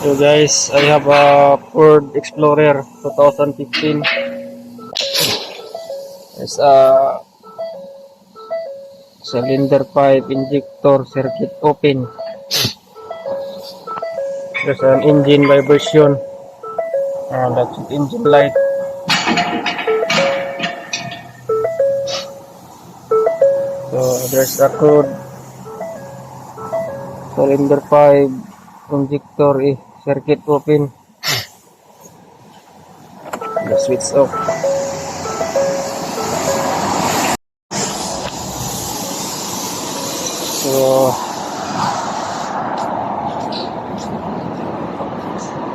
So guys, I have a Ford Explorer 2015. It's a cylinder pipe injector circuit open. There's an engine vibration. That's engine light. So there's a code. Cylinder pipe injector circuit open. The switch off. So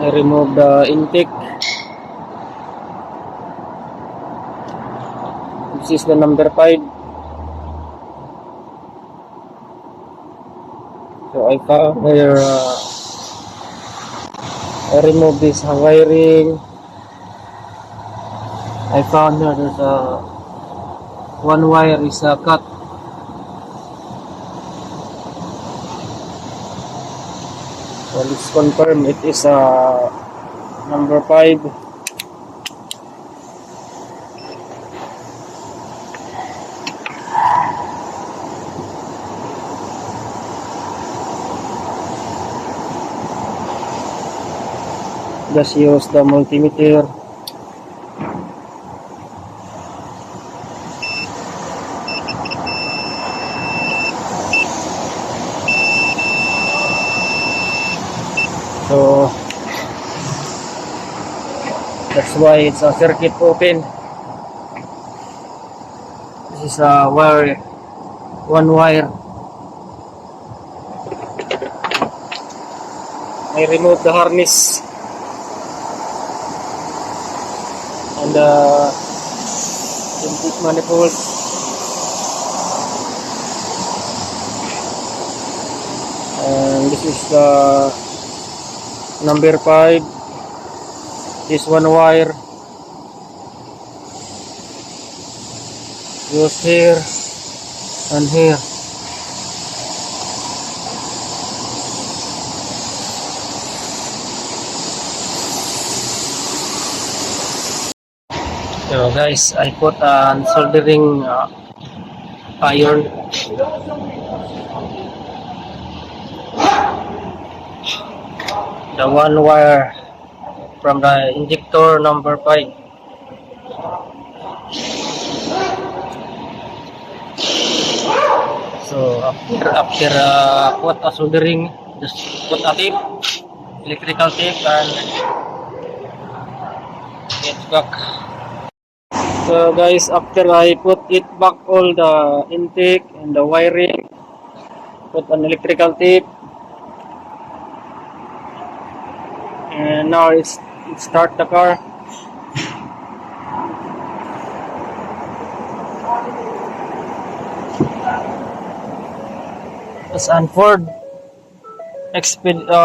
I remove the intake. This is the number 5. So I found here I remove this wiring. I found here there's a one wire is cut. So let's confirm it is number 5. Just use the multimeter. So that's why it's a circuit open. This is a wire, one wire. I remove the harness and the intake manifold. And this is the number 5. This one wire goes here and here. So guys, I put an soldering iron. The one wire from the injector number 5. So after put a soldering, just put a tape, electrical tape, and it's back. So guys, after I put it back, all the intake and the wiring, put an electrical tape, and now it start the car. It's an Ford Expedition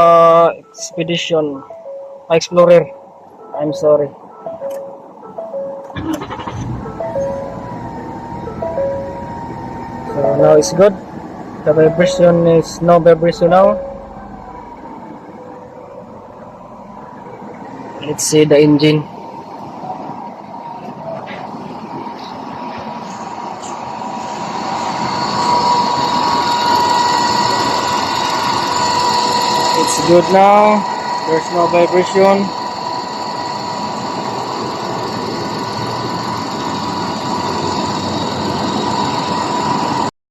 Explorer. I'm sorry. So now it's good. The vibration is no vibration now. Let's see the engine. It's good now. There's no vibration.